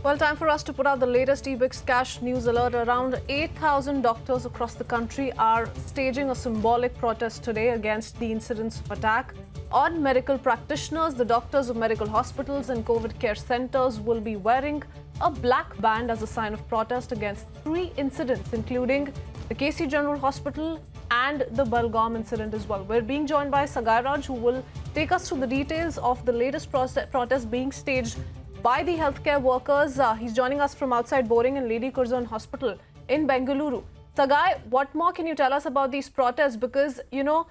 Well, time for us to put out the latest eBix Cash news alert. Around 8,000 doctors across the country are staging a symbolic protest today against the incidents of attack on medical practitioners. The doctors of medical hospitals and COVID care centers will be wearing a black band as a sign of protest against 3 incidents, including the KC General Hospital and the Belgaum incident as well. We're being joined by Sagaraj, who will take us through the details of the latest protest being staged by the healthcare workers. He's joining us from outside Boring and Lady Curzon Hospital in Bengaluru. Sagai, what more can you tell us about these protests? Because, you know,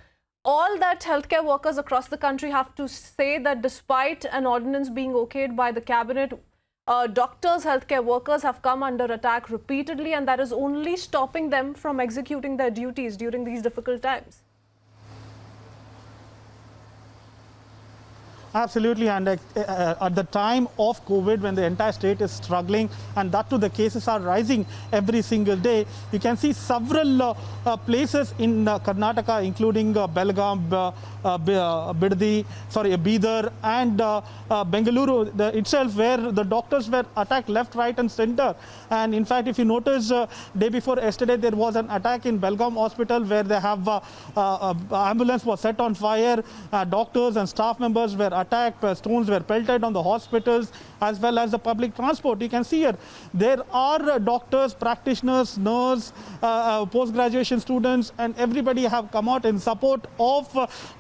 all that healthcare workers across the country have to say that despite an ordinance being okayed by the cabinet, doctors, healthcare workers have come under attack repeatedly, and that is only stopping them from executing their duties during these difficult times. Absolutely, and at the time of COVID, when the entire state is struggling, and that too the cases are rising every single day, you can see several places in Karnataka, including Belgaum, Bidar and Bengaluru itself, where the doctors were attacked left, right and center. And in fact, if you notice, day before yesterday, there was an attack in Belgaum Hospital where they have ambulance was set on fire, doctors and staff members were attacked, stones were pelted on the hospitals as well as the public transport. You can see here, there are doctors, practitioners, nurses, post-graduation students, and everybody have come out in support of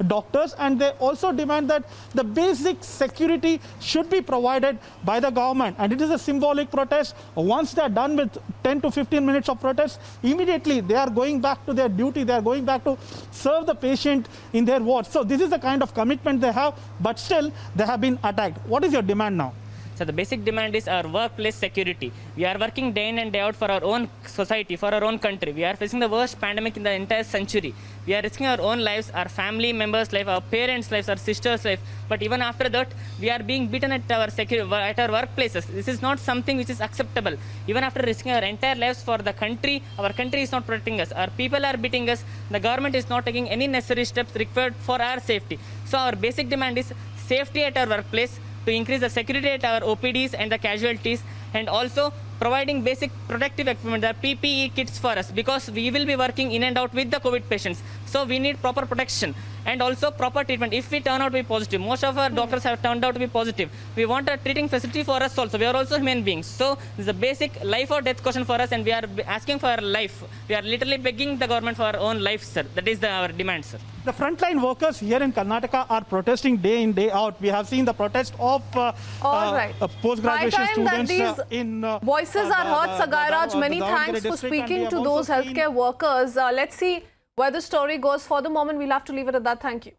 doctors, and they also demand that the basic security should be provided by the government. And it is a symbolic protest. Once they are done with 10 to 15 minutes of protest, immediately they are going back to their duty. They are going back to serve the patient in their wards. So this is the kind of commitment they have, but still they have been attacked. What is your demand now? So the basic demand is our workplace security. We are working day in and day out for our own society, for our own country. We are facing the worst pandemic in the entire century. We are risking our own lives, our family members' life, our parents' lives, our sisters' life. But even after that, we are being beaten at our workplaces. This is not something which is acceptable. Even after risking our entire lives for the country, our country is not protecting us. Our people are beating us. The government is not taking any necessary steps required for our safety. So our basic demand is safety at our workplace, to increase the security at our OPDs and the casualties, and also providing basic protective equipment, the PPE kits for us, because we will be working in and out with the COVID patients. So we need proper protection and also proper treatment if we turn out to be positive. Most of our doctors have turned out to be positive. We want a treating facility for us also. We are also human beings. So this is a basic life or death question for us, and we are asking for our life. We are literally begging the government for our own life, sir. That is our demand, sir. The frontline workers here in Karnataka are protesting day in, day out. We have seen the protest of post-graduation students in voices are heard, Sagaraj. Many thanks for speaking to those healthcare workers. Let's see where the story goes. For the moment, we'll have to leave it at that. Thank you.